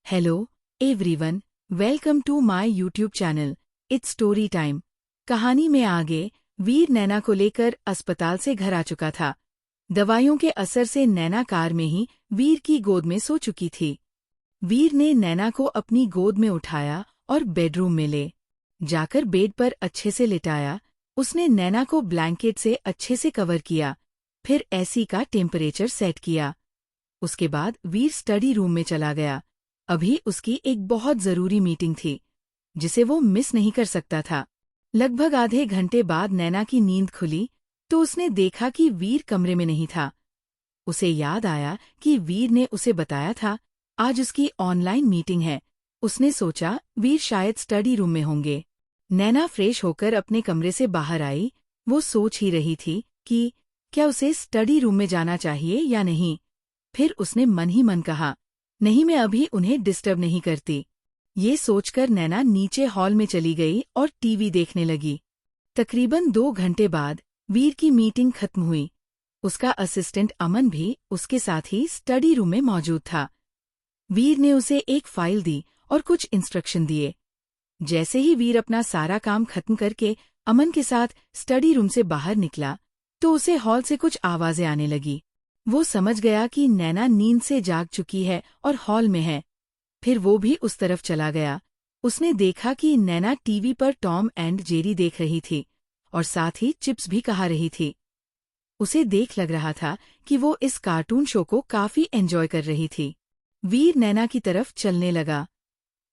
Hello everyone, welcome to my YouTube channel. It's story time. कहानी में आगे वीर नैना को लेकर अस्पताल से घर आ चुका था। दवाइयों के असर से नैना कार में ही वीर की गोद में सो चुकी थी। वीर ने नैना को अपनी गोद में उठाया और बेडरूम में ले जाकर बेड पर अच्छे से लिटाया। उसने नैना को ब्लैंकेट से अच्छे से कवर किया, फिर एसी का टेम्परेचर सेट किया। उसके बाद वीर स्टडी रूम में चला गया। अभी उसकी एक बहुत जरूरी मीटिंग थी जिसे वो मिस नहीं कर सकता था। लगभग आधे घंटे बाद नैना की नींद खुली तो उसने देखा कि वीर कमरे में नहीं था। उसे याद आया कि वीर ने उसे बताया था आज उसकी ऑनलाइन मीटिंग है। उसने सोचा वीर शायद स्टडी रूम में होंगे। नैना फ्रेश होकर अपने कमरे से बाहर आई। वो सोच ही रही थी कि क्या उसे स्टडी रूम में जाना चाहिए या नहीं। फिर उसने मन ही मन कहा, नहीं, मैं अभी उन्हें डिस्टर्ब नहीं करती। ये सोचकर नैना नीचे हॉल में चली गई और टीवी देखने लगी। तकरीबन 2 घंटे बाद वीर की मीटिंग खत्म हुई। उसका असिस्टेंट अमन भी उसके साथ ही स्टडी रूम में मौजूद था। वीर ने उसे एक फाइल दी और कुछ इंस्ट्रक्शन दिए। जैसे ही वीर अपना सारा काम खत्म करके अमन के साथ स्टडी रूम से बाहर निकला तो उसे हॉल से कुछ आवाजें आने लगी। वो समझ गया कि नैना नींद से जाग चुकी है और हॉल में है। फिर वो भी उस तरफ चला गया। उसने देखा कि नैना टीवी पर टॉम एंड जेरी देख रही थी और साथ ही चिप्स भी खा रही थी। उसे देख लग रहा था कि वो इस कार्टून शो को काफी एंजॉय कर रही थी। वीर नैना की तरफ चलने लगा।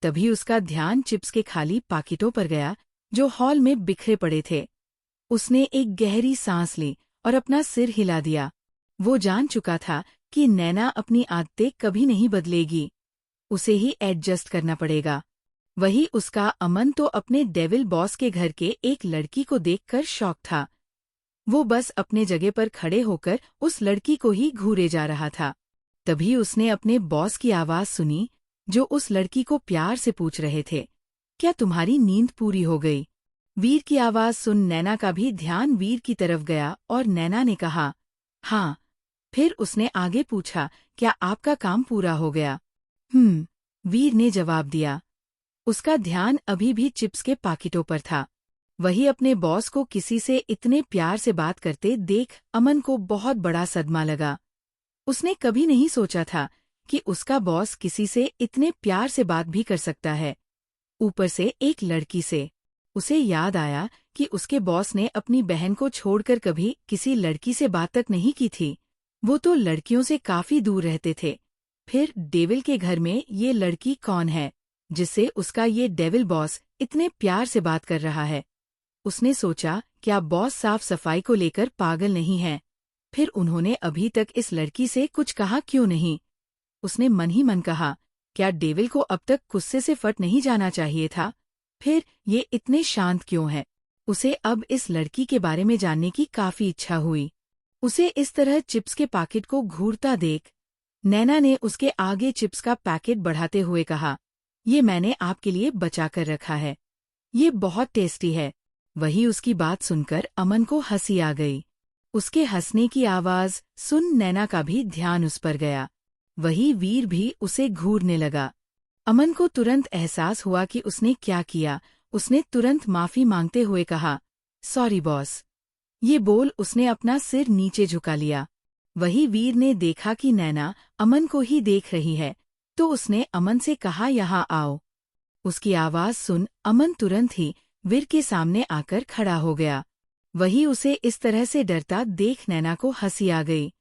तभी उसका ध्यान चिप्स के खाली पाकिटों पर गया जो हॉल में बिखरे पड़े थे। उसने एक गहरी सांस ली और अपना सिर हिला दिया। वो जान चुका था कि नैना अपनी आदतें कभी नहीं बदलेगी, उसे ही एडजस्ट करना पड़ेगा। वही उसका अमन तो अपने डेविल बॉस के घर के एक लड़की को देखकर शॉक था। वो बस अपने जगह पर खड़े होकर उस लड़की को ही घूरे जा रहा था। तभी उसने अपने बॉस की आवाज सुनी जो उस लड़की को प्यार से पूछ रहे थे, क्या तुम्हारी नींद पूरी हो गई? वीर की आवाज सुन नैना का भी ध्यान वीर की तरफ गया और नैना ने कहा, हाँ। फिर उसने आगे पूछा, क्या आपका काम पूरा हो गया? वीर ने जवाब दिया। उसका ध्यान अभी भी चिप्स के पाकिटों पर था। वही अपने बॉस को किसी से इतने प्यार से बात करते देख अमन को बहुत बड़ा सदमा लगा। उसने कभी नहीं सोचा था कि उसका बॉस किसी से इतने प्यार से बात भी कर सकता है, ऊपर से एक लड़की से। उसे याद आया कि उसके बॉस ने अपनी बहन को छोड़कर कभी किसी लड़की से बात तक नहीं की थी। वो तो लड़कियों से काफी दूर रहते थे। फिर डेविल के घर में ये लड़की कौन है जिससे उसका ये डेविल बॉस इतने प्यार से बात कर रहा है? उसने सोचा, क्या बॉस साफ सफाई को लेकर पागल नहीं है? फिर उन्होंने अभी तक इस लड़की से कुछ कहा क्यों नहीं? उसने मन ही मन कहा, क्या डेविल को अब तक गुस्से से फट नहीं जाना चाहिए था? फिर ये इतने शांत क्यों है? उसे अब इस लड़की के बारे में जानने की काफी इच्छा हुई। उसे इस तरह चिप्स के पैकेट को घूरता देख नैना ने उसके आगे चिप्स का पैकेट बढ़ाते हुए कहा, ये मैंने आपके लिए बचा कर रखा है, ये बहुत टेस्टी है। वही उसकी बात सुनकर अमन को हंसी आ गई। उसके हंसने की आवाज सुन नैना का भी ध्यान उस पर गया। वही वीर भी उसे घूरने लगा। अमन को तुरंत एहसास हुआ कि उसने क्या किया। उसने तुरंत माफी मांगते हुए कहा, सॉरी बॉस। ये बोल उसने अपना सिर नीचे झुका लिया। वही वीर ने देखा कि नैना अमन को ही देख रही है तो उसने अमन से कहा, यहाँ आओ। उसकी आवाज सुन अमन तुरंत ही वीर के सामने आकर खड़ा हो गया। वही उसे इस तरह से डरता देख नैना को हंसी आ गई।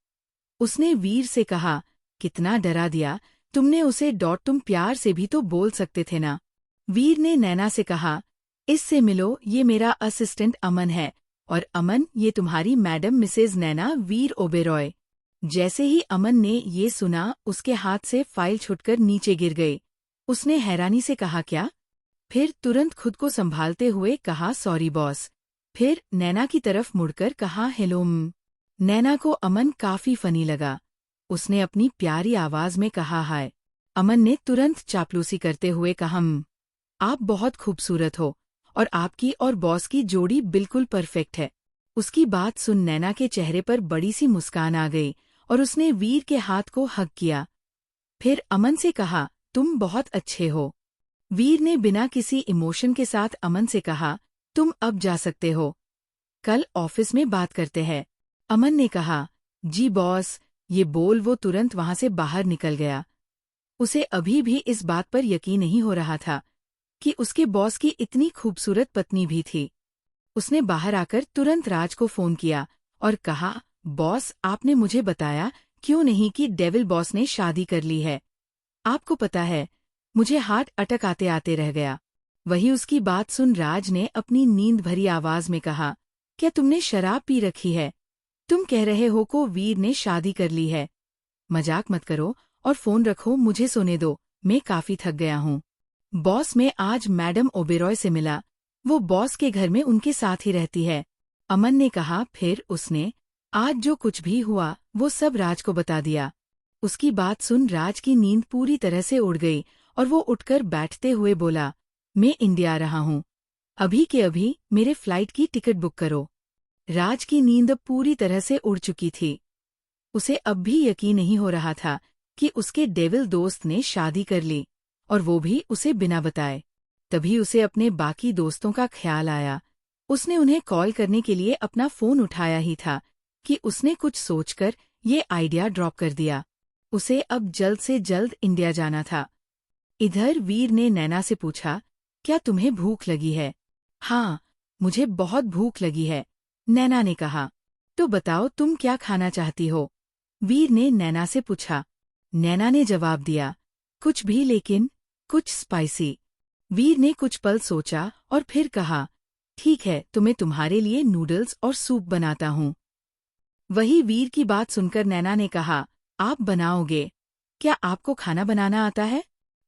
उसने वीर से कहा, कितना डरा दिया तुमने उसे। तुम प्यार से भी तो बोल सकते थे ना। वीर ने नैना से कहा, इससे मिलो, ये मेरा असिस्टेंट अमन है और अमन ये तुम्हारी मैडम मिसेज नैना वीर ओबेरॉय। जैसे ही अमन ने ये सुना उसके हाथ से फाइल छुटकर नीचे गिर गई। उसने हैरानी से कहा, क्या? फिर तुरंत खुद को संभालते हुए कहा, सॉरी बॉस। फिर नैना की तरफ मुड़कर कहा, हेलो। नैना को अमन काफी फनी लगा। उसने अपनी प्यारी आवाज में कहा, हाय। अमन ने तुरंत चापलूसी करते हुए कहा, आप बहुत खूबसूरत हो और आपकी और बॉस की जोड़ी बिल्कुल परफेक्ट है। उसकी बात सुन नैना के चेहरे पर बड़ी सी मुस्कान आ गई और उसने वीर के हाथ को हग किया। फिर अमन से कहा, तुम बहुत अच्छे हो। वीर ने बिना किसी इमोशन के साथ अमन से कहा, तुम अब जा सकते हो। कल ऑफिस में बात करते हैं। अमन ने कहा, जी बॉस। ये बोल वो तुरंत वहां से बाहर निकल गया। उसे अभी भी इस बात पर यकीन नहीं हो रहा था कि उसके बॉस की इतनी खूबसूरत पत्नी भी थी। उसने बाहर आकर तुरंत राज को फोन किया और कहा, बॉस आपने मुझे बताया क्यों नहीं कि डेविल बॉस ने शादी कर ली है। आपको पता है, मुझे हार्ट अटैक आते आते रह गया। वही उसकी बात सुन राज ने अपनी नींद भरी आवाज में कहा, क्या तुमने शराब पी रखी है? तुम कह रहे हो को वीर ने शादी कर ली है। मजाक मत करो और फोन रखो, मुझे सोने दो, मैं काफी थक गया हूँ। बॉस मैं आज मैडम ओबेरॉय से मिला। वो बॉस के घर में उनके साथ ही रहती है। अमन ने कहा। फिर उसने आज जो कुछ भी हुआ वो सब राज को बता दिया। उसकी बात सुन राज की नींद पूरी तरह से उड़ गई और वो उठकर बैठते हुए बोला, मैं इंडिया आ रहा हूँ। अभी के अभी मेरे फ्लाइट की टिकट बुक करो। राज की नींद अब पूरी तरह से उड़ चुकी थी। उसे अब भी यकीन नहीं हो रहा था कि उसके डेविल दोस्त ने शादी कर ली, और वो भी उसे बिना बताए। तभी उसे अपने बाकी दोस्तों का ख्याल आया। उसने उन्हें कॉल करने के लिए अपना फोन उठाया ही था कि उसने कुछ सोचकर ये आइडिया ड्रॉप कर दिया। उसे अब जल्द से जल्द इंडिया जाना था। इधर वीर ने नैना से पूछा, क्या तुम्हें भूख लगी है? हाँ, मुझे बहुत भूख लगी है, नैना ने कहा। तो बताओ तुम क्या खाना चाहती हो? वीर ने नैना से पूछा। नैना ने जवाब दिया, कुछ भी, लेकिन कुछ स्पाइसी। वीर ने कुछ पल सोचा और फिर कहा, ठीक है, तो मैं तुम्हारे लिए नूडल्स और सूप बनाता हूँ। वही वीर की बात सुनकर नैना ने कहा, आप बनाओगे? क्या आपको खाना बनाना आता है?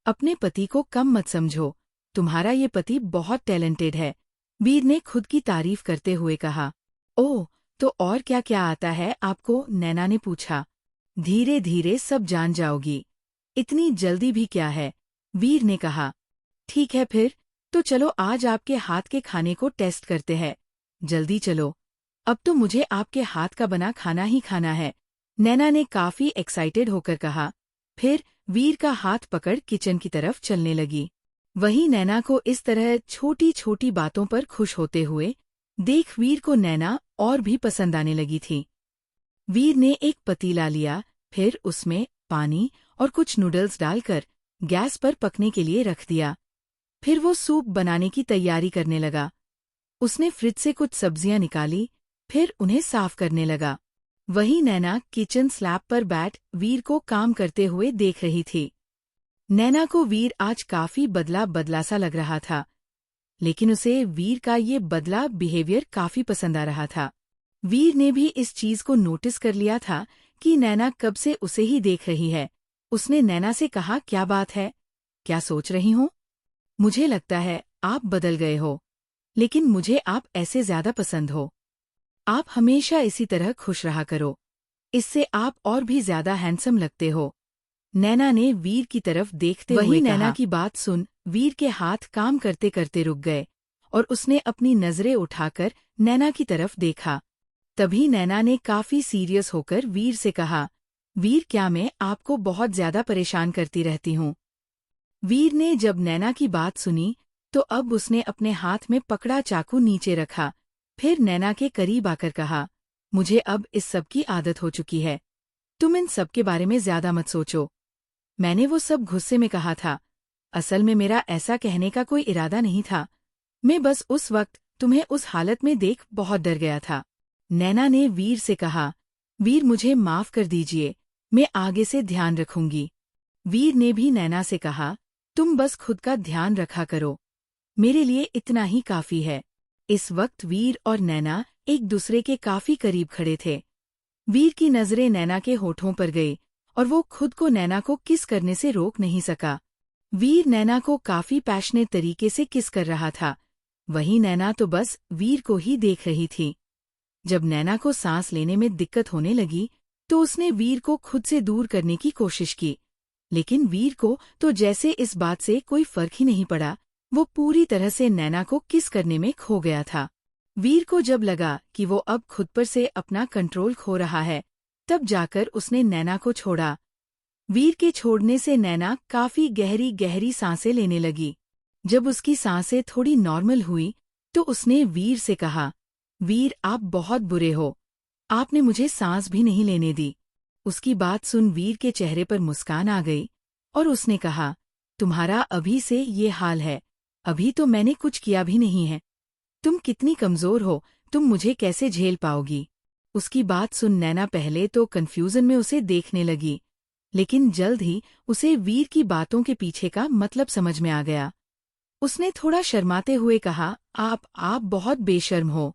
अपने पति को कम मत समझो, तुम्हारा ये पति बहुत टैलेंटेड है। वीर ने खुद की तारीफ करते हुए कहा। ओह, तो और क्या क्या आता है आपको? नैना ने पूछा। धीरे धीरे सब जान जाओगी, इतनी जल्दी भी क्या है, वीर ने कहा। ठीक है फिर, तो चलो आज आपके हाथ के खाने को टेस्ट करते हैं। जल्दी चलो, अब तो मुझे आपके हाथ का बना खाना ही खाना है, नैना ने काफी एक्साइटेड होकर कहा। फिर वीर का हाथ पकड़ किचन की तरफ चलने लगी। वही नैना को इस तरह छोटी छोटी बातों पर खुश होते हुए देख वीर को नैना और भी पसंद आने लगी थी। वीर ने एक पतीला लिया, फिर उसमें पानी और कुछ नूडल्स डालकर गैस पर पकने के लिए रख दिया। फिर वो सूप बनाने की तैयारी करने लगा। उसने फ्रिज से कुछ सब्जियां निकाली, फिर उन्हें साफ करने लगा। वही नैना किचन स्लैब पर बैठ वीर को काम करते हुए देख रही थी। नैना को वीर आज काफी बदला बदला सा लग रहा था, लेकिन उसे वीर का ये बदला बिहेवियर काफी पसंद आ रहा था। वीर ने भी इस चीज को नोटिस कर लिया था कि नैना कब से उसे ही देख रही है। उसने नैना से कहा, क्या बात है, क्या सोच रही हो? मुझे लगता है आप बदल गए हो, लेकिन मुझे आप ऐसे ज्यादा पसंद हो। आप हमेशा इसी तरह खुश रहा करो, इससे आप और भी ज्यादा हैंडसम लगते हो, नैना ने वीर की तरफ देखते हुए कहा। वही नैना की बात सुन वीर के हाथ काम करते करते रुक गए और उसने अपनी नजरें उठाकर नैना की तरफ देखा। तभी नैना ने काफी सीरियस होकर वीर से कहा, वीर क्या मैं आपको बहुत ज्यादा परेशान करती रहती हूँ? वीर ने जब नैना की बात सुनी तो अब उसने अपने हाथ में पकड़ा चाकू नीचे रखा, फिर नैना के करीब आकर कहा, मुझे अब इस सब की आदत हो चुकी है, तुम इन सब के बारे में ज्यादा मत सोचो। मैंने वो सब गुस्से में कहा था, असल में मेरा ऐसा कहने का कोई इरादा नहीं था, मैं बस उस वक्त तुम्हें उस हालत में देख बहुत डर गया था। नैना ने वीर से कहा, वीर मुझे माफ कर दीजिए, मैं आगे से ध्यान रखूंगी। वीर ने भी नैना से कहा, तुम बस खुद का ध्यान रखा करो, मेरे लिए इतना ही काफी है। इस वक्त वीर और नैना एक दूसरे के काफी करीब खड़े थे। वीर की नजरें नैना के होठों पर गई और वो खुद को नैना को किस करने से रोक नहीं सका। वीर नैना को काफी पैशनेट तरीके से किस कर रहा था, वहीं नैना तो बस वीर को ही देख रही थी। जब नैना को सांस लेने में दिक्कत होने लगी तो उसने वीर को खुद से दूर करने की कोशिश की, लेकिन वीर को तो जैसे इस बात से कोई फर्क ही नहीं पड़ा। वो पूरी तरह से नैना को किस करने में खो गया था। वीर को जब लगा कि वो अब खुद पर से अपना कंट्रोल खो रहा है, तब जाकर उसने नैना को छोड़ा। वीर के छोड़ने से नैना काफी गहरी गहरी सांसें लेने लगी। जब उसकी सांसें थोड़ी नॉर्मल हुई तो उसने वीर से कहा, वीर आप बहुत बुरे हो, आपने मुझे सांस भी नहीं लेने दी। उसकी बात सुन वीर के चेहरे पर मुस्कान आ गई और उसने कहा, तुम्हारा अभी से ये हाल है, अभी तो मैंने कुछ किया भी नहीं है। तुम कितनी कमजोर हो, तुम मुझे कैसे झेल पाओगी। उसकी बात सुन नैना पहले तो कंफ्यूजन में उसे देखने लगी, लेकिन जल्द ही उसे वीर की बातों के पीछे का मतलब समझ में आ गया। उसने थोड़ा शर्माते हुए कहा, आप बहुत बेशर्म हो।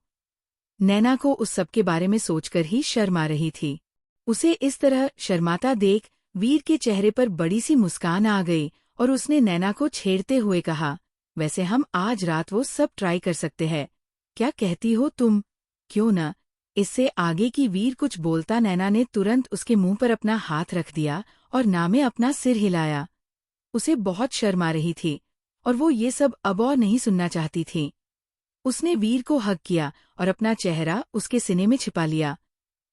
नैना को उस सब के बारे में सोचकर ही शर्म आ रही थी। उसे इस तरह शर्माता देख वीर के चेहरे पर बड़ी सी मुस्कान आ गई और उसने नैना को छेड़ते हुए कहा, वैसे हम आज रात वो सब ट्राई कर सकते हैं, क्या कहती हो तुम? क्यों न। इससे आगे की वीर कुछ बोलता नैना ने तुरंत उसके मुंह पर अपना हाथ रख दिया और ना में अपना सिर हिलाया। उसे बहुत शर्म आ रही थी और वो ये सब अब और नहीं सुनना चाहती थी। उसने वीर को हग किया और अपना चेहरा उसके सीने में छिपा लिया।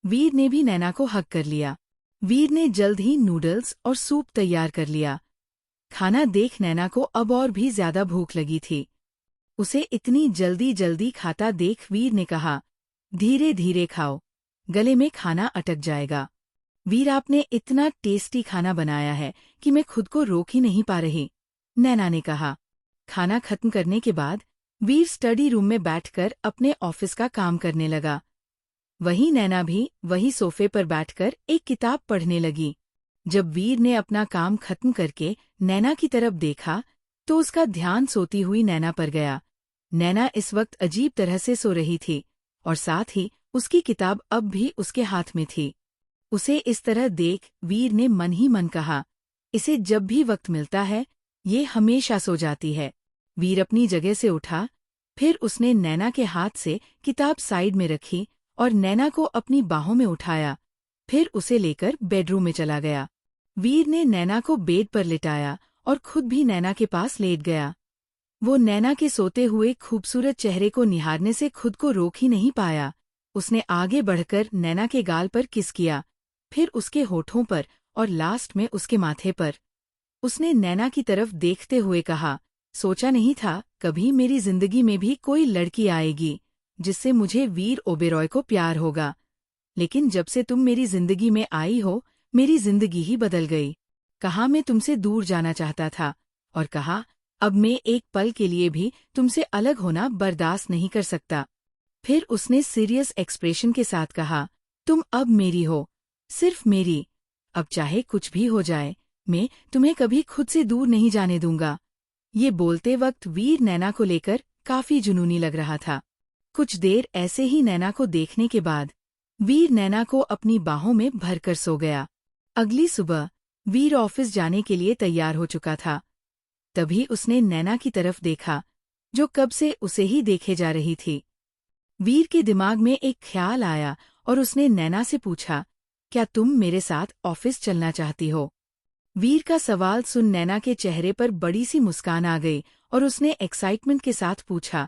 वीर ने भी नैना को हग कर लिया। वीर ने जल्द ही नूडल्स और सूप तैयार कर लिया। खाना देख नैना को अब और भी ज्यादा भूख लगी थी। उसे इतनी जल्दी जल्दी खाता देख वीर ने कहा, धीरे धीरे खाओ, गले में खाना अटक जाएगा। वीर आपने इतना टेस्टी खाना बनाया है कि मैं खुद को रोक ही नहीं पा रही, नैना ने कहा। खाना खत्म करने के बाद वीर स्टडी रूम में बैठकर अपने ऑफिस का काम करने लगा। वहीं नैना भी वही सोफे पर बैठकर एक किताब पढ़ने लगी। जब वीर ने अपना काम खत्म करके नैना की तरफ देखा तो उसका ध्यान सोती हुई नैना पर गया। नैना इस वक्त अजीब तरह से सो रही थी और साथ ही उसकी किताब अब भी उसके हाथ में थी। उसे इस तरह देख वीर ने मन ही मन कहा, इसे जब भी वक्त मिलता है ये हमेशा सो जाती है। वीर अपनी जगह से उठा, फिर उसने नैना के हाथ से किताब साइड में रखी और नैना को अपनी बाहों में उठाया, फिर उसे लेकर बेडरूम में चला गया। वीर ने नैना को बेड पर लिटाया और खुद भी नैना के पास लेट गया। वो नैना के सोते हुए खूबसूरत चेहरे को निहारने से खुद को रोक ही नहीं पाया। उसने आगे बढ़कर नैना के गाल पर किस किया, फिर उसके होठों पर और लास्ट में उसके माथे पर। उसने नैना की तरफ देखते हुए कहा, सोचा नहीं था कभी मेरी जिंदगी में भी कोई लड़की आएगी जिससे मुझे वीर ओबेरॉय को प्यार होगा, लेकिन जब से तुम मेरी जिंदगी में आई हो मेरी जिंदगी ही बदल गई। कहा मैं तुमसे दूर जाना चाहता था और कहा अब मैं एक पल के लिए भी तुमसे अलग होना बर्दाश्त नहीं कर सकता। फिर उसने सीरियस एक्सप्रेशन के साथ कहा, तुम अब मेरी हो, सिर्फ मेरी। अब चाहे कुछ भी हो जाए मैं तुम्हें कभी खुद से दूर नहीं जाने दूंगा। ये बोलते वक्त वीर नैना को लेकर काफी जुनूनी लग रहा था। कुछ देर ऐसे ही नैना को देखने के बाद वीर नैना को अपनी बाहों में भरकर सो गया। अगली सुबह वीर ऑफिस जाने के लिए तैयार हो चुका था। तभी उसने नैना की तरफ देखा जो कब से उसे ही देखे जा रही थी। वीर के दिमाग में एक ख्याल आया और उसने नैना से पूछा, क्या तुम मेरे साथ ऑफिस चलना चाहती हो? वीर का सवाल सुन नैना के चेहरे पर बड़ी सी मुस्कान आ गई और उसने एक्साइटमेंट के साथ पूछा,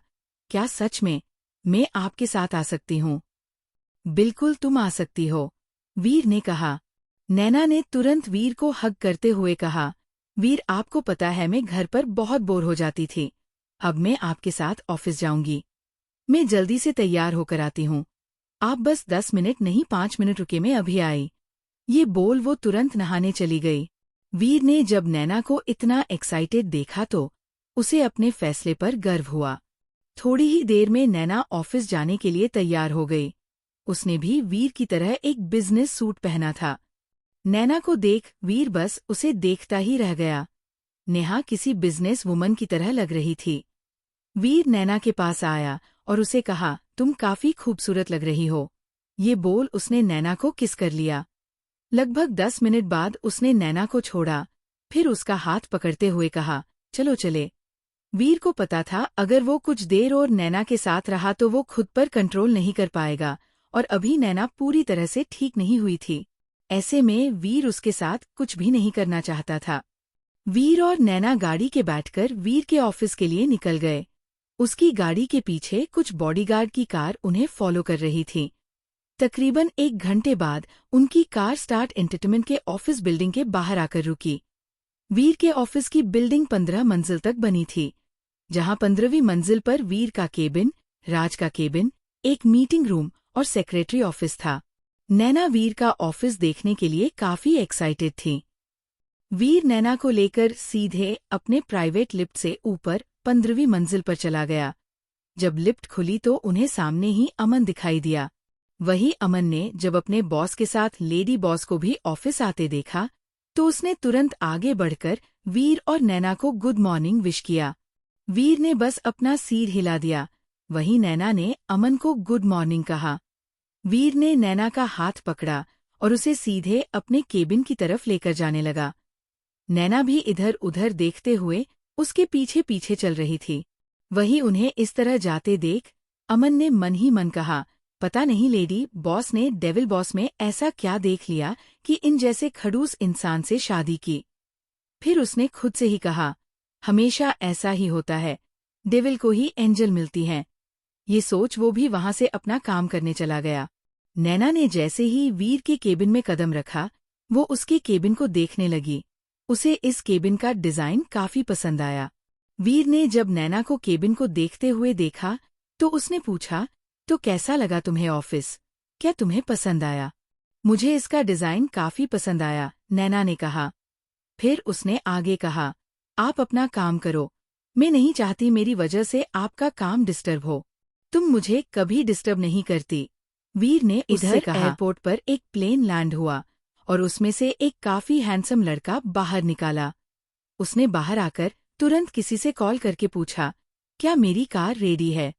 क्या सच में मैं आपके साथ आ सकती हूँ? बिल्कुल तुम आ सकती हो, वीर ने कहा। नैना ने तुरंत वीर को हग करते हुए कहा, वीर आपको पता है मैं घर पर बहुत बोर हो जाती थी, अब मैं आपके साथ ऑफिस जाऊंगी। मैं जल्दी से तैयार होकर आती हूँ, आप बस 10 मिनट नहीं 5 मिनट रुके, मैं अभी आई। ये बोल वो तुरंत नहाने चली गई। वीर ने जब नैना को इतना एक्साइटेड देखा तो उसे अपने फैसले पर गर्व हुआ। थोड़ी ही देर में नैना ऑफिस जाने के लिए तैयार हो गई। उसने भी वीर की तरह एक बिजनेस सूट पहना था। नैना को देख वीर बस उसे देखता ही रह गया। नेहा किसी बिजनेस वुमन की तरह लग रही थी। वीर नैना के पास आया और उसे कहा, तुम काफी खूबसूरत लग रही हो। ये बोल उसने नैना को किस कर लिया। लगभग 10 मिनट बाद उसने नैना को छोड़ा, फिर उसका हाथ पकड़ते हुए कहा, चलो चले। वीर को पता था अगर वो कुछ देर और नैना के साथ रहा तो वो खुद पर कंट्रोल नहीं कर पाएगा और अभी नैना पूरी तरह से ठीक नहीं हुई थी। ऐसे में वीर उसके साथ कुछ भी नहीं करना चाहता था। वीर और नैना गाड़ी के बैठकर वीर के ऑफिस के लिए निकल गए। उसकी गाड़ी के पीछे कुछ बॉडीगार्ड की कार उन्हें फॉलो कर रही थी। तकरीबन 1 घंटे बाद उनकी कार स्टार्ट एंटरटेनमेंट के ऑफिस बिल्डिंग के बाहर आकर रुकी। वीर के ऑफिस की बिल्डिंग 15 मंजिल तक बनी थी, जहां 15वीं मंजिल पर वीर का केबिन, राज का केबिन, एक मीटिंग रूम और सेक्रेटरी ऑफिस था। नैना वीर का ऑफिस देखने के लिए काफी एक्साइटेड थी। वीर नैना को लेकर सीधे अपने प्राइवेट लिफ्ट से ऊपर 15वीं मंजिल पर चला गया। जब लिफ्ट खुली तो उन्हें सामने ही अमन दिखाई दिया। वही अमन ने जब अपने बॉस के साथ लेडी बॉस को भी ऑफिस आते देखा तो उसने तुरंत आगे बढ़कर वीर और नैना को गुड मॉर्निंग विश किया। वीर ने बस अपना सिर हिला दिया, वहीं नैना ने अमन को गुड मॉर्निंग कहा। वीर ने नैना का हाथ पकड़ा और उसे सीधे अपने केबिन की तरफ लेकर जाने लगा। नैना भी इधर उधर देखते हुए उसके पीछे पीछे चल रही थी। वही उन्हें इस तरह जाते देख अमन ने मन ही मन कहा, पता नहीं लेडी बॉस ने डेविल बॉस में ऐसा क्या देख लिया कि इन जैसे खड़ूस इंसान से शादी की। फिर उसने खुद से ही कहा, हमेशा ऐसा ही होता है, डेविल को ही एंजल मिलती हैं। ये सोच वो भी वहां से अपना काम करने चला गया। नैना ने जैसे ही वीर के केबिन में कदम रखा, वो उसके केबिन को देखने लगी। उसे इस केबिन का डिजाइन काफी पसंद आया। वीर ने जब नैना को केबिन को देखते हुए देखा तो उसने पूछा, तो कैसा लगा तुम्हें ऑफिस? क्या तुम्हें पसंद आया? मुझे इसका डिजाइन काफी पसंद आया, नैना ने कहा। फिर उसने आगे कहा, आप अपना काम करो, मैं नहीं चाहती मेरी वजह से आपका काम डिस्टर्ब हो। तुम मुझे कभी डिस्टर्ब नहीं करती। वीर ने इधर कहा। एयरपोर्ट पर एक प्लेन लैंड हुआ और उसमें से एक काफी हैंडसम लड़का बाहर निकाला। उसने बाहर आकर तुरंत किसी से कॉल करके पूछा, क्या मेरी कार रेडी है?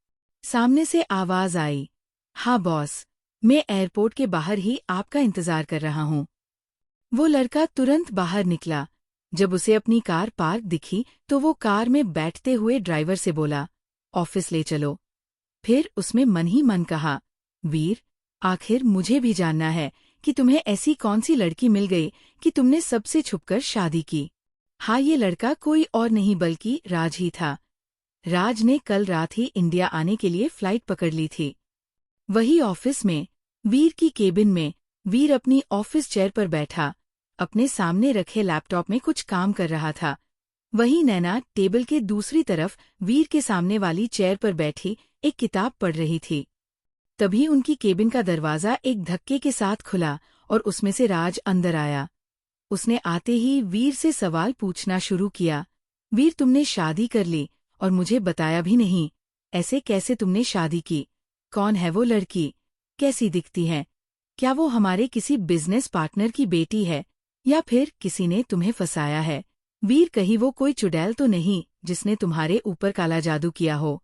सामने से आवाज आई, हाँ बॉस, मैं एयरपोर्ट के बाहर ही आपका इंतजार कर रहा हूँ। वो लड़का तुरंत बाहर निकला। जब उसे अपनी कार पार्क दिखी तो वो कार में बैठते हुए ड्राइवर से बोला, ऑफिस ले चलो। फिर उसमें मन ही मन कहा, वीर, आखिर मुझे भी जानना है कि तुम्हें ऐसी कौन सी लड़की मिल गई कि तुमने सबसे छुपकर शादी की। हाँ, ये लड़का कोई और नहीं बल्कि राज ही था। राज ने कल रात ही इंडिया आने के लिए फ्लाइट पकड़ ली थी। वही ऑफिस में वीर की केबिन में वीर अपनी ऑफिस चेयर पर बैठा अपने सामने रखे लैपटॉप में कुछ काम कर रहा था। वही नैना टेबल के दूसरी तरफ वीर के सामने वाली चेयर पर बैठी एक किताब पढ़ रही थी। तभी उनकी केबिन का दरवाजा एक धक्के के साथ खुला और उसमें से राज अंदर आया। उसने आते ही वीर से सवाल पूछना शुरू किया, वीर, तुमने शादी कर ली और मुझे बताया भी नहीं। ऐसे कैसे तुमने शादी की? कौन है वो लड़की? कैसी दिखती है? क्या वो हमारे किसी बिजनेस पार्टनर की बेटी है या फिर किसी ने तुम्हें फंसाया है? वीर, कहीं वो कोई चुड़ैल तो नहीं जिसने तुम्हारे ऊपर काला जादू किया हो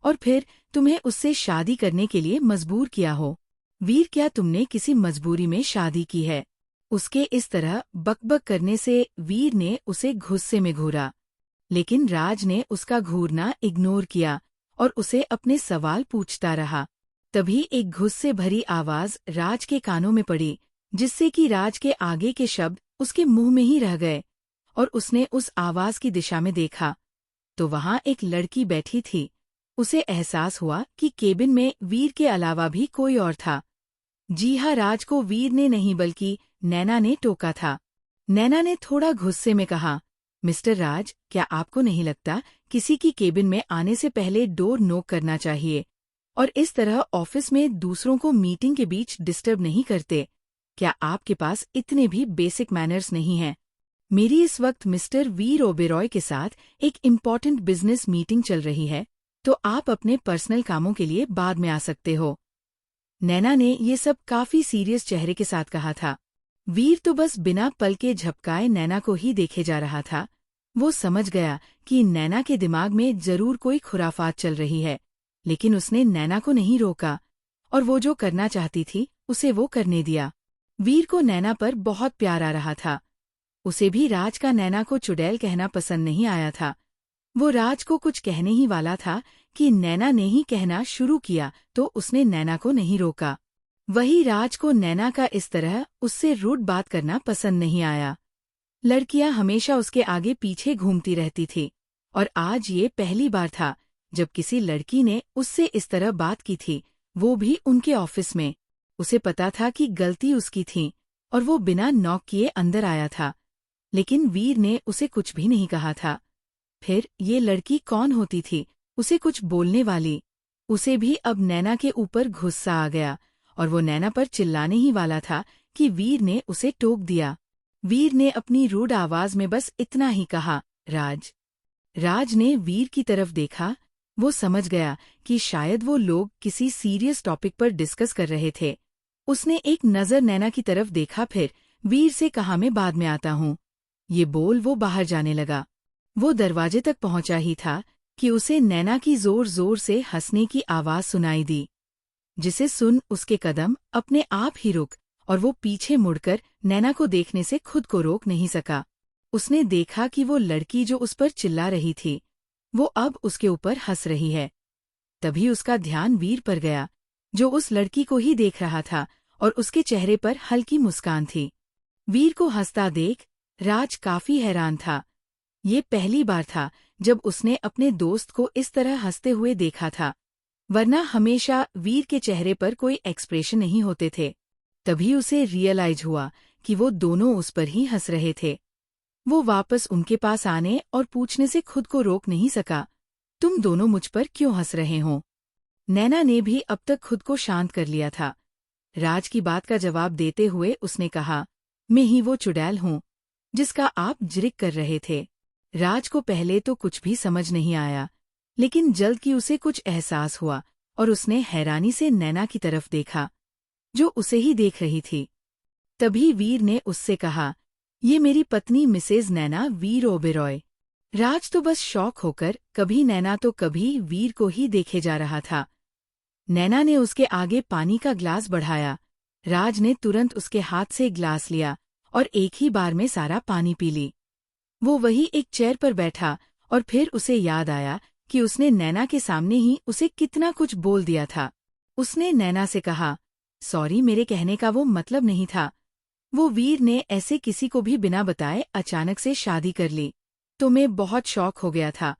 और फिर तुम्हें उससे शादी करने के लिए मजबूर किया हो? वीर, क्या तुमने किसी मजबूरी में शादी की है? उसके इस तरह बकबक करने से वीर ने उसे गुस्से में घूरा, लेकिन राज ने उसका घूरना इग्नोर किया और उसे अपने सवाल पूछता रहा। तभी एक गुस्से भरी आवाज राज के कानों में पड़ी, जिससे कि राज के आगे के शब्द उसके मुंह में ही रह गए और उसने उस आवाज की दिशा में देखा तो वहां एक लड़की बैठी थी। उसे एहसास हुआ कि केबिन में वीर के अलावा भी कोई और था। जी हाँ, राज को वीर ने नहीं बल्कि नैना ने टोका था। नैना ने थोड़ा गुस्से में कहा, मिस्टर राज, क्या आपको नहीं लगता किसी की केबिन में आने से पहले डोर नॉक करना चाहिए और इस तरह ऑफिस में दूसरों को मीटिंग के बीच डिस्टर्ब नहीं करते? क्या आपके पास इतने भी बेसिक मैनर्स नहीं हैं? मेरी इस वक्त मिस्टर वीर ओबेरॉय के साथ एक इम्पॉर्टेंट बिजनेस मीटिंग चल रही है, तो आप अपने पर्सनल कामों के लिए बाद में आ सकते हो। नैना ने ये सब काफी सीरियस चेहरे के साथ कहा था। वीर तो बस बिना पल के झपकाए नैना को ही देखे जा रहा था। वो समझ गया कि नैना के दिमाग में जरूर कोई खुराफात चल रही है, लेकिन उसने नैना को नहीं रोका और वो जो करना चाहती थी उसे वो करने दिया। वीर को नैना पर बहुत प्यार आ रहा था। उसे भी राज का नैना को चुड़ैल कहना पसंद नहीं आया था। वो राज को कुछ कहने ही वाला था कि नैना ने ही कहना शुरू किया तो उसने नैना को नहीं रोका। वही राज को नैना का इस तरह उससे रूड बात करना पसंद नहीं आया। लड़कियां हमेशा उसके आगे पीछे घूमती रहती थी और आज ये पहली बार था जब किसी लड़की ने उससे इस तरह बात की थी, वो भी उनके ऑफिस में। उसे पता था कि गलती उसकी थी और वो बिना नॉक किए अंदर आया था, लेकिन वीर ने उसे कुछ भी नहीं कहा था। फिर ये लड़की कौन होती थी, उसे कुछ बोलने वाली? उसे भी अब नैना के ऊपर गुस्सा आ गया और वो नैना पर चिल्लाने ही वाला था कि वीर ने उसे टोक दिया। वीर ने अपनी रूड आवाज में बस इतना ही कहा, राज। राज ने वीर की तरफ देखा। वो समझ गया कि शायद वो लोग किसी सीरियस टॉपिक पर डिस्कस कर रहे थे। उसने एक नज़र नैना की तरफ देखा, फिर वीर से कहा, मैं बाद में आता हूँ। ये बोल वो बाहर जाने लगा। वो दरवाजे तक पहुंचा ही था कि उसे नैना की जोर जोर से हंसने की आवाज सुनाई दी, जिसे सुन उसके कदम अपने आप ही रुक और वो पीछे मुड़कर नैना को देखने से खुद को रोक नहीं सका। उसने देखा कि वो लड़की जो उस पर चिल्ला रही थी, वो अब उसके ऊपर हंस रही है। तभी उसका ध्यान वीर पर गया, जो उस लड़की को ही देख रहा था और उसके चेहरे पर हल्की मुस्कान थी। वीर को हंसता देख राज काफी हैरान था। ये पहली बार था जब उसने अपने दोस्त को इस तरह हंसते हुए देखा था, वरना हमेशा वीर के चेहरे पर कोई एक्सप्रेशन नहीं होते थे। तभी उसे रियलाइज हुआ कि वो दोनों उस पर ही हंस रहे थे। वो वापस उनके पास आने और पूछने से खुद को रोक नहीं सका, तुम दोनों मुझ पर क्यों हंस रहे हो? नैना ने भी अब तक खुद को शांत कर लिया था। राज की बात का जवाब देते हुए उसने कहा, मैं ही वो चुड़ैल हूँ जिसका आप जिक्र कर रहे थे। राज को पहले तो कुछ भी समझ नहीं आया, लेकिन जल्द की उसे कुछ एहसास हुआ और उसने हैरानी से नैना की तरफ देखा, जो उसे ही देख रही थी। तभी वीर ने उससे कहा, ये मेरी पत्नी मिसेज नैना वीर ओबेरॉय। राज तो बस शौक होकर कभी नैना तो कभी वीर को ही देखे जा रहा था। नैना ने उसके आगे पानी का ग्लास बढ़ाया। राज ने तुरंत उसके हाथ से ग्लास लिया और एक ही बार में सारा पानी पी ली। वो वही एक चेयर पर बैठा और फिर उसे याद आया कि उसने नैना के सामने ही उसे कितना कुछ बोल दिया था। उसने नैना से कहा, सॉरी, मेरे कहने का वो मतलब नहीं था। वो वीर ने ऐसे किसी को भी बिना बताए अचानक से शादी कर ली, तो मैं बहुत शौक हो गया था।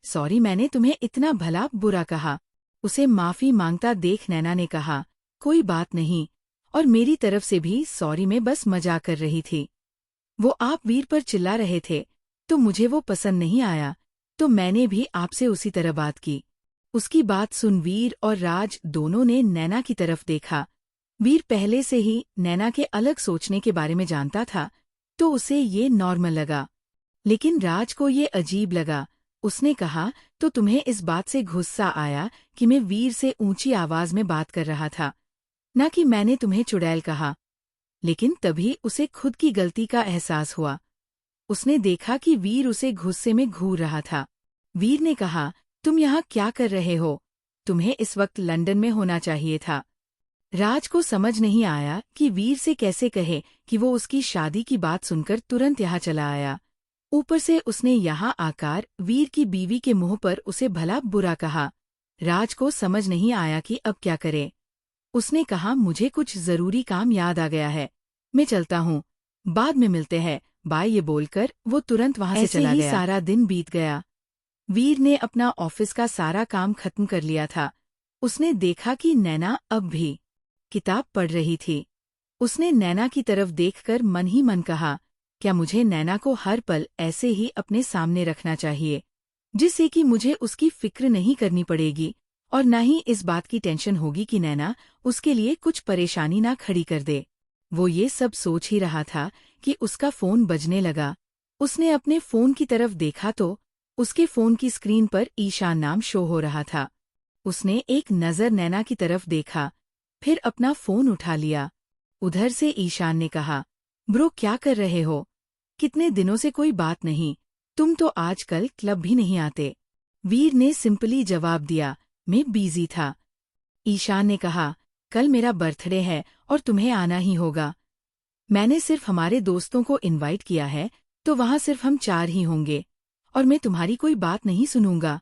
सॉरी, मैंने तुम्हें इतना भला बुरा कहा। उसे माफी मांगता देख नैना ने कहा, कोई बात नहीं, और मेरी तरफ से भी सॉरी, मैं बस मजाक कर रही थी। वो आप वीर पर चिल्ला रहे थे तो मुझे वो पसंद नहीं आया, तो मैंने भी आपसे उसी तरह बात की। उसकी बात सुन वीर और राज दोनों ने नैना की तरफ देखा। वीर पहले से ही नैना के अलग सोचने के बारे में जानता था, तो उसे ये नॉर्मल लगा, लेकिन राज को ये अजीब लगा। उसने कहा, तो तुम्हें इस बात से गुस्सा आया कि मैं वीर से ऊंची आवाज में बात कर रहा था, ना कि मैंने तुम्हें चुड़ैल कहा। लेकिन तभी उसे खुद की गलती का एहसास हुआ। उसने देखा कि वीर उसे गुस्से में घूर रहा था। वीर ने कहा, तुम यहाँ क्या कर रहे हो? तुम्हें इस वक्त लंदन में होना चाहिए था। राज को समझ नहीं आया कि वीर से कैसे कहे कि वो उसकी शादी की बात सुनकर तुरंत यहाँ चला आया। ऊपर से उसने यहाँ आकर वीर की बीवी के मुंह पर उसे भला बुरा कहा। राज को समझ नहीं आया कि अब क्या करे। उसने कहा, मुझे कुछ जरूरी काम याद आ गया है, मैं चलता हूँ, बाद में मिलते हैं, बाय। ये बोलकर वो तुरंत वहां से चला गया। सारा दिन बीत गया। वीर ने अपना ऑफिस का सारा काम खत्म कर लिया था। उसने देखा कि नैना अब भी किताब पढ़ रही थी। उसने नैना की तरफ देखकर मन ही मन कहा, क्या मुझे नैना को हर पल ऐसे ही अपने सामने रखना चाहिए, जिससे कि मुझे उसकी फिक्र नहीं करनी पड़ेगी और न ही इस बात की टेंशन होगी कि नैना उसके लिए कुछ परेशानी ना खड़ी कर दे। वो ये सब सोच ही रहा था कि उसका फोन बजने लगा। उसने अपने फोन की तरफ देखा तो उसके फोन की स्क्रीन पर ईशान नाम शो हो रहा था। उसने एक नज़र नैना की तरफ देखा, फिर अपना फोन उठा लिया। उधर से ईशान ने कहा, ब्रो क्या कर रहे हो? कितने दिनों से कोई बात नहीं, तुम तो आजकल क्लब भी नहीं आते। वीर ने सिंपली जवाब दिया, मैं बिजी था। ईशान ने कहा, कल मेरा बर्थडे है और तुम्हें आना ही होगा। मैंने सिर्फ हमारे दोस्तों को इनवाइट किया है, तो वहाँ सिर्फ हम 4 ही होंगे और मैं तुम्हारी कोई बात नहीं सुनूंगा।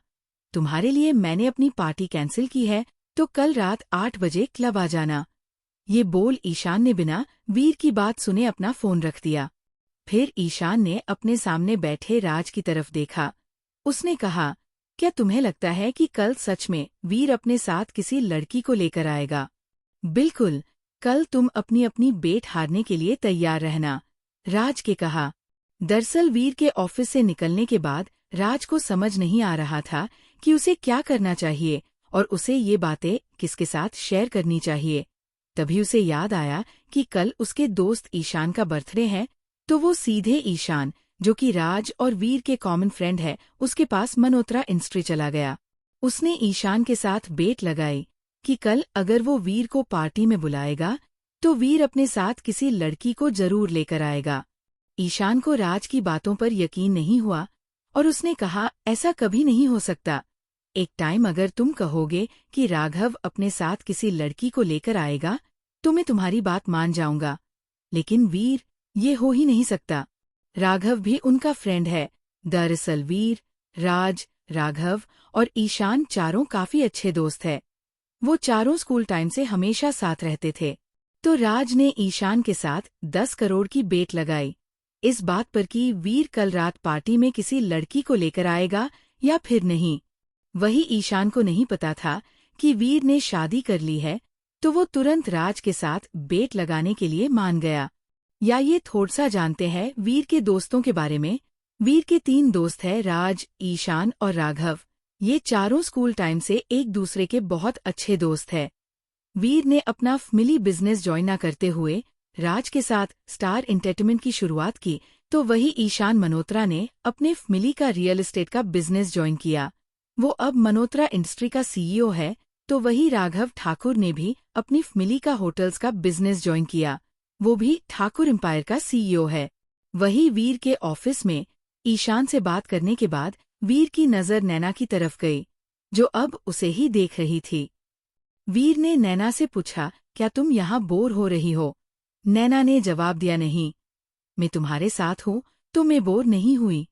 तुम्हारे लिए मैंने अपनी पार्टी कैंसिल की है, तो कल रात 8 बजे क्लब आ जाना। ये बोल ईशान ने बिना वीर की बात सुने अपना फोन रख दिया। फिर ईशान ने अपने सामने बैठे राज की तरफ देखा। उसने कहा, क्या तुम्हें लगता है कि कल सच में वीर अपने साथ किसी लड़की को लेकर आएगा? बिल्कुल, कल तुम अपनी अपनी बेट हारने के लिए तैयार रहना, राज के कहा। दरअसल वीर के ऑफिस से निकलने के बाद राज को समझ नहीं आ रहा था कि उसे क्या करना चाहिए और उसे ये बातें किसके साथ शेयर करनी चाहिए। तभी उसे याद आया कि कल उसके दोस्त ईशान का बर्थडे है, तो वो सीधे ईशान, जो कि राज और वीर के कॉमन फ्रेंड है, उसके पास मनोत्रा इंडस्ट्री चला गया। उसने ईशान के साथ बेट लगाई कि कल अगर वो वीर को पार्टी में बुलाएगा तो वीर अपने साथ किसी लड़की को जरूर लेकर आएगा। ईशान को राज की बातों पर यकीन नहीं हुआ और उसने कहा, ऐसा कभी नहीं हो सकता। एक टाइम अगर तुम कहोगे कि राघव अपने साथ किसी लड़की को लेकर आएगा तो मैं तुम्हारी बात मान जाऊंगा, लेकिन वीर, ये हो ही नहीं सकता। राघव भी उनका फ्रेंड है। दरअसल वीर, राज, राघव और ईशान चारों काफी अच्छे दोस्त हैं। वो चारों स्कूल टाइम से हमेशा साथ रहते थे। तो राज ने ईशान के साथ 10 करोड़ की बेट लगाई, इस बात पर कि वीर कल रात पार्टी में किसी लड़की को लेकर आएगा या फिर नहीं। वही ईशान को नहीं पता था कि वीर ने शादी कर ली है, तो वो तुरंत राज के साथ बेट लगाने के लिए मान गया। या ये थोड़ा सा जानते हैं वीर के दोस्तों के बारे में। वीर के 3 दोस्त हैं, राज, ईशान और राघव। ये चारों स्कूल टाइम से एक दूसरे के बहुत अच्छे दोस्त हैं। वीर ने अपना फैमिली बिजनेस ज्वाइन न करते हुए राज के साथ स्टार एंटरटेनमेंट की शुरुआत की, तो वही ईशान मल्होत्रा ने अपने फैमिली का रियल एस्टेट का बिजनेस ज्वाइन किया। वो अब मल्होत्रा इंडस्ट्री का सीईओ है। तो वही राघव ठाकुर ने भी अपनी फैमिली का होटल्स का बिजनेस ज्वाइन किया। वो भी ठाकुर एम्पायर का सीईओ है। वही वीर के ऑफिस में ईशान से बात करने के बाद वीर की नज़र नैना की तरफ गई, जो अब उसे ही देख रही थी। वीर ने नैना से पूछा, क्या तुम यहाँ बोर हो रही हो? नैना ने जवाब दिया, नहीं, मैं तुम्हारे साथ हूँ तो मैं बोर नहीं हुई।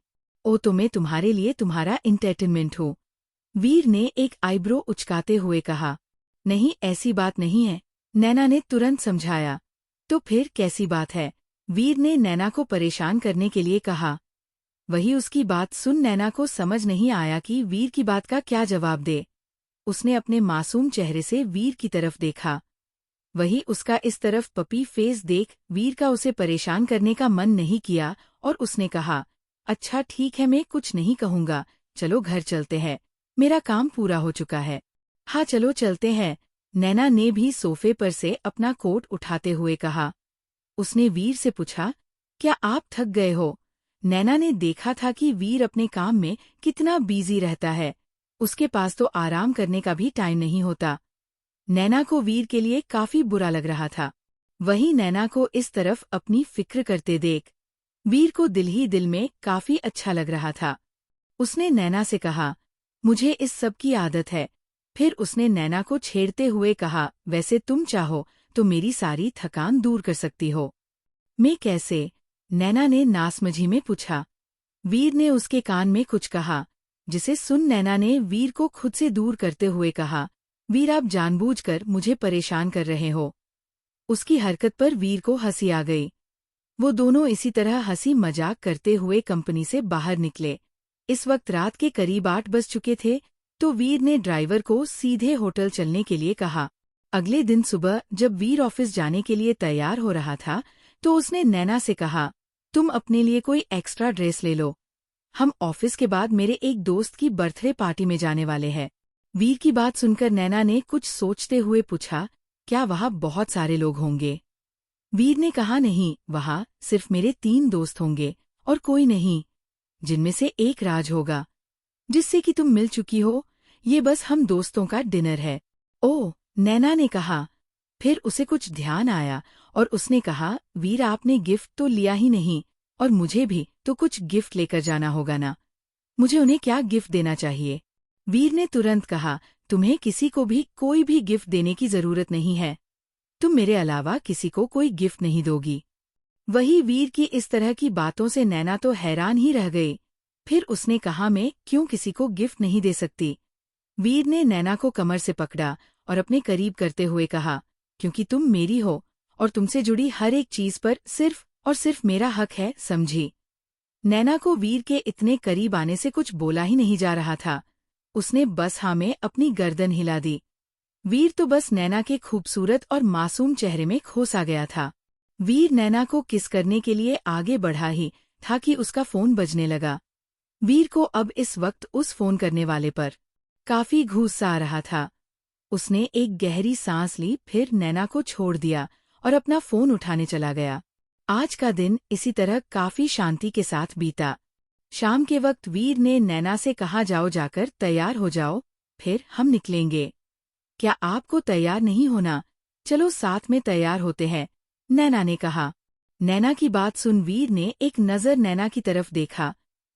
ओ, तो मैं तुम्हारे लिए तुम्हारा एंटरटेनमेंट हूँ। वीर ने एक आईब्रो उचकाते हुए कहा। नहीं, ऐसी बात नहीं है, नैना ने तुरंत समझाया। तो फिर कैसी बात है? वीर ने नैना को परेशान करने के लिए कहा। वही उसकी बात सुन नैना को समझ नहीं आया कि वीर की बात का क्या जवाब दे। उसने अपने मासूम चेहरे से वीर की तरफ देखा। वही उसका इस तरफ पपी फेस देख वीर का उसे परेशान करने का मन नहीं किया और उसने कहा, अच्छा ठीक है, मैं कुछ नहीं कहूँगा, चलो घर चलते हैं, मेरा काम पूरा हो चुका है। हाँ चलो चलते हैं, नैना ने भी सोफे पर से अपना कोट उठाते हुए कहा। उसने वीर से पूछा, क्या आप थक गए हो? नैना ने देखा था कि वीर अपने काम में कितना बिजी रहता है, उसके पास तो आराम करने का भी टाइम नहीं होता। नैना को वीर के लिए काफी बुरा लग रहा था। वही नैना को इस तरफ अपनी फिक्र करते देख वीर को दिल ही दिल में काफी अच्छा लग रहा था। उसने नैना से कहा, मुझे इस सब की आदत है। फिर उसने नैना को छेड़ते हुए कहा, वैसे तुम चाहो तो मेरी सारी थकान दूर कर सकती हो। मैं कैसे? नैना ने नासमझी में पूछा। वीर ने उसके कान में कुछ कहा, जिसे सुन नैना ने वीर को खुद से दूर करते हुए कहा, वीर आप जानबूझकर मुझे परेशान कर रहे हो। उसकी हरकत पर वीर को हंसी आ गई। वो दोनों इसी तरह हंसी मजाक करते हुए कंपनी से बाहर निकले। इस वक्त रात के करीब 8 बज चुके थे, तो वीर ने ड्राइवर को सीधे होटल चलने के लिए कहा। अगले दिन सुबह जब वीर ऑफिस जाने के लिए तैयार हो रहा था, तो उसने नैना से कहा, तुम अपने लिए कोई एक्स्ट्रा ड्रेस ले लो, हम ऑफिस के बाद मेरे एक दोस्त की बर्थडे पार्टी में जाने वाले हैं। वीर की बात सुनकर नैना ने कुछ सोचते हुए पूछा, क्या वहाँ बहुत सारे लोग होंगे? वीर ने कहा, नहीं, वहाँ सिर्फ मेरे 3 दोस्त होंगे और कोई नहीं, जिनमें से एक राज होगा, जिससे कि तुम मिल चुकी हो। ये बस हम दोस्तों का डिनर है। ओह, नैना ने कहा। फिर उसे कुछ ध्यान आया और उसने कहा, वीर आपने गिफ्ट तो लिया ही नहीं, और मुझे भी तो कुछ गिफ्ट लेकर जाना होगा ना। मुझे उन्हें क्या गिफ्ट देना चाहिए? वीर ने तुरंत कहा, तुम्हें किसी को भी कोई भी गिफ्ट देने की जरूरत नहीं है। तुम मेरे अलावा किसी को कोई गिफ्ट नहीं दोगी। वही वीर की इस तरह की बातों से नैना तो हैरान ही रह गई। फिर उसने कहा, मैं क्यों किसी को गिफ्ट नहीं दे सकती? वीर ने नैना को कमर से पकड़ा और अपने करीब करते हुए कहा, क्योंकि तुम मेरी हो और तुमसे जुड़ी हर एक चीज पर सिर्फ और सिर्फ मेरा हक है, समझी? नैना को वीर के इतने करीब आने से कुछ बोला ही नहीं जा रहा था। उसने बस हाँ में अपनी गर्दन हिला दी। वीर तो बस नैना के खूबसूरत और मासूम चेहरे में खो सा गया था। वीर नैना को किस करने के लिए आगे बढ़ा ही था कि उसका फोन बजने लगा। वीर को अब इस वक्त उस फोन करने वाले पर काफी गुस्सा आ रहा था। उसने एक गहरी सांस ली, फिर नैना को छोड़ दिया और अपना फोन उठाने चला गया। आज का दिन इसी तरह काफी शांति के साथ बीता। शाम के वक्त वीर ने नैना से कहा, जाओ जाकर तैयार हो जाओ, फिर हम निकलेंगे। क्या आपको तैयार नहीं होना? चलो साथ में तैयार होते हैं, नैना ने कहा। नैना की बात सुन वीर ने एक नजर नैना की तरफ देखा,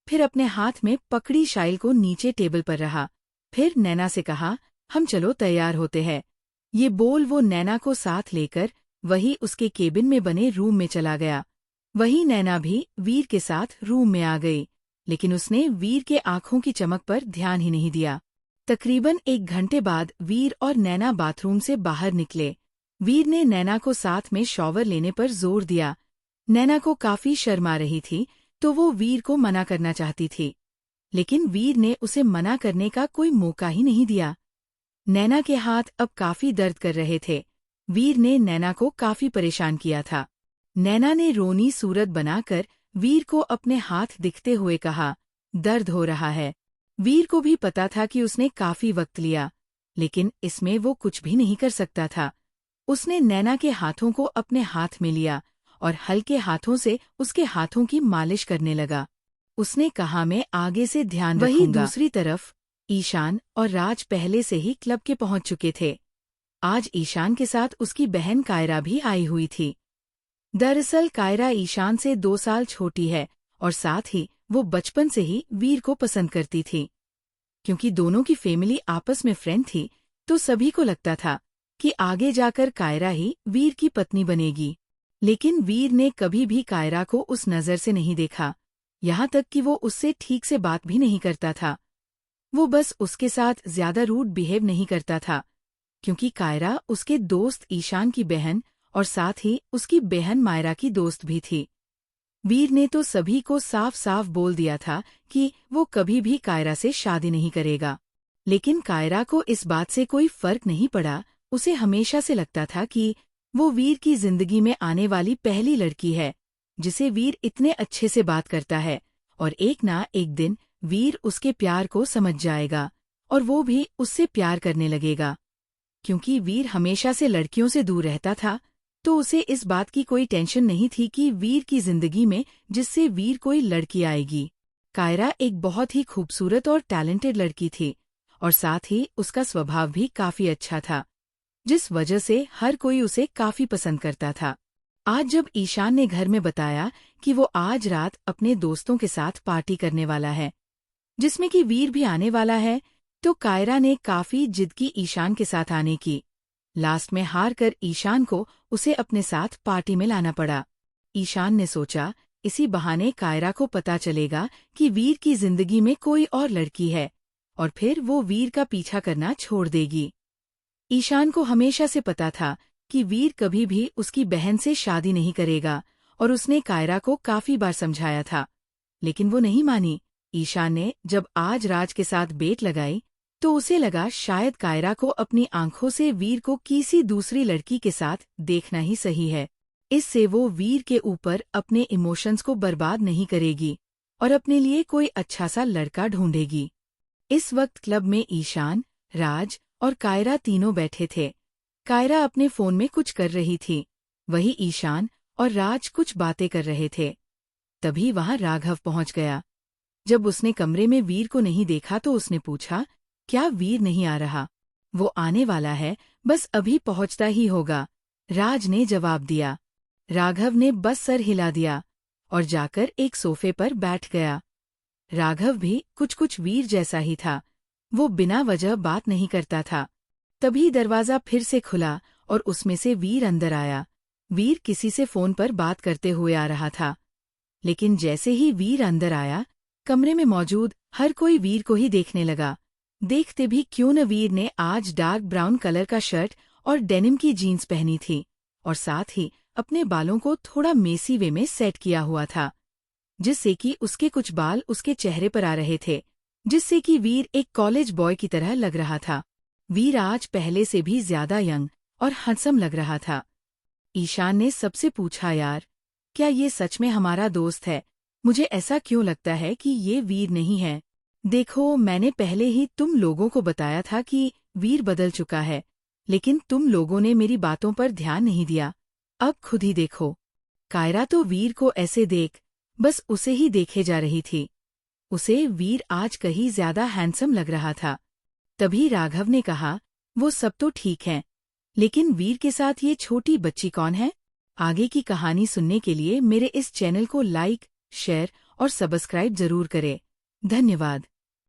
फिर अपने हाथ में पकड़ी शाइल को नीचे टेबल पर रहा। फिर नैना से कहा, हम चलो तैयार होते हैं। ये बोल वो नैना को साथ लेकर वही उसके केबिन में बने रूम में चला गया। वही नैना भी वीर के साथ रूम में आ गई, लेकिन उसने वीर के आंखों की चमक पर ध्यान ही नहीं दिया। तकरीबन 1 घंटे बाद वीर और नैना बाथरूम से बाहर निकले। वीर ने नैना को साथ में शॉवर लेने पर जोर दिया। नैना को काफी शर्मा रही थी, तो वो वीर को मना करना चाहती थी, लेकिन वीर ने उसे मना करने का कोई मौका ही नहीं दिया। नैना के हाथ अब काफी दर्द कर रहे थे। वीर ने नैना को काफी परेशान किया था। नैना ने रोनी सूरत बनाकर वीर को अपने हाथ दिखते हुए कहा, दर्द हो रहा है। वीर को भी पता था कि उसने काफी वक्त लिया, लेकिन इसमें वो कुछ भी नहीं कर सकता था। उसने नैना के हाथों को अपने हाथ में लिया और हल्के हाथों से उसके हाथों की मालिश करने लगा। उसने कहा, मैं आगे से ध्यान रखूंगा। वहीं दूसरी तरफ ईशान और राज पहले से ही क्लब के पहुंच चुके थे। आज ईशान के साथ उसकी बहन कायरा भी आई हुई थी। दरअसल कायरा ईशान से 2 साल छोटी है और साथ ही वो बचपन से ही वीर को पसंद करती थी। क्योंकि दोनों की फैमिली आपस में फ्रेंड थी, तो सभी को लगता था कि आगे जाकर कायरा ही वीर की पत्नी बनेगी। लेकिन वीर ने कभी भी कायरा को उस नज़र से नहीं देखा, यहाँ तक कि वो उससे ठीक से बात भी नहीं करता था। वो बस उसके साथ ज्यादा रूड बिहेव नहीं करता था, क्योंकि कायरा उसके दोस्त ईशान की बहन और साथ ही उसकी बहन मायरा की दोस्त भी थी। वीर ने तो सभी को साफ साफ बोल दिया था कि वो कभी भी कायरा से शादी नहीं करेगा। लेकिन कायरा को इस बात से कोई फर्क नहीं पड़ा। उसे हमेशा से लगता था कि वो वीर की जिंदगी में आने वाली पहली लड़की है, जिसे वीर इतने अच्छे से बात करता है, और एक ना एक दिन वीर उसके प्यार को समझ जाएगा और वो भी उससे प्यार करने लगेगा। क्योंकि वीर हमेशा से लड़कियों से दूर रहता था, तो उसे इस बात की कोई टेंशन नहीं थी कि वीर की जिंदगी में जिससे वीर कोई लड़की आएगी। कायरा एक बहुत ही खूबसूरत और टैलेंटेड लड़की थी, और साथ ही उसका स्वभाव भी काफी अच्छा था, जिस वजह से हर कोई उसे काफी पसंद करता था। आज जब ईशान ने घर में बताया कि वो आज रात अपने दोस्तों के साथ पार्टी करने वाला है, जिसमें कि वीर भी आने वाला है, तो कायरा ने काफी जिद की ईशान के साथ आने की। लास्ट में हार कर ईशान को उसे अपने साथ पार्टी में लाना पड़ा। ईशान ने सोचा, इसी बहाने कायरा को पता चलेगा कि वीर की जिंदगी में कोई और लड़की है, और फिर वो वीर का पीछा करना छोड़ देगी। ईशान को हमेशा से पता था कि वीर कभी भी उसकी बहन से शादी नहीं करेगा, और उसने कायरा को काफी बार समझाया था, लेकिन वो नहीं मानी। ईशान ने जब आज राज के साथ बेट लगाई, तो उसे लगा शायद कायरा को अपनी आंखों से वीर को किसी दूसरी लड़की के साथ देखना ही सही है। इससे वो वीर के ऊपर अपने इमोशंस को बर्बाद नहीं करेगी और अपने लिए कोई अच्छा सा लड़का ढूंढेगी। इस वक्त क्लब में ईशान, राज और कायरा तीनों बैठे थे। कायरा अपने फोन में कुछ कर रही थी, वही ईशान और राज कुछ बातें कर रहे थे। तभी वहां राघव पहुंच गया। जब उसने कमरे में वीर को नहीं देखा तो उसने पूछा, क्या वीर नहीं आ रहा? वो आने वाला है, बस अभी पहुंचता ही होगा, राज ने जवाब दिया। राघव ने बस सर हिला दिया और जाकर एक सोफे पर बैठ गया। राघव भी कुछ वीर जैसा ही था, वो बिना वजह बात नहीं करता था। तभी दरवाजा फिर से खुला और उसमें से वीर अंदर आया। वीर किसी से फोन पर बात करते हुए आ रहा था, लेकिन जैसे ही वीर अंदर आया, कमरे में मौजूद हर कोई वीर को ही देखने लगा। देखते भी क्यों न, वीर ने आज डार्क ब्राउन कलर का शर्ट और डेनिम की जीन्स पहनी थी, और साथ ही अपने बालों को थोड़ा मेसी वे में सेट किया हुआ था, जिससे कि उसके कुछ बाल उसके चेहरे पर आ रहे थे, जिससे कि वीर एक कॉलेज बॉय की तरह लग रहा था। वीर आज पहले से भी ज्यादा यंग और हैंडसम लग रहा था। ईशान ने सबसे पूछा, यार क्या ये सच में हमारा दोस्त है? मुझे ऐसा क्यों लगता है कि ये वीर नहीं है? देखो, मैंने पहले ही तुम लोगों को बताया था कि वीर बदल चुका है, लेकिन तुम लोगों ने मेरी बातों पर ध्यान नहीं दिया। अब खुद ही देखो। कायरा तो वीर को ऐसे देख बस उसे ही देखे जा रही थी। उसे वीर आज कहीं ज्यादा हैंडसम लग रहा था। तभी राघव ने कहा, वो सब तो ठीक है, लेकिन वीर के साथ ये छोटी बच्ची कौन है? आगे की कहानी सुनने के लिए मेरे इस चैनल को लाइक, शेयर और सब्सक्राइब जरूर करें। धन्यवाद।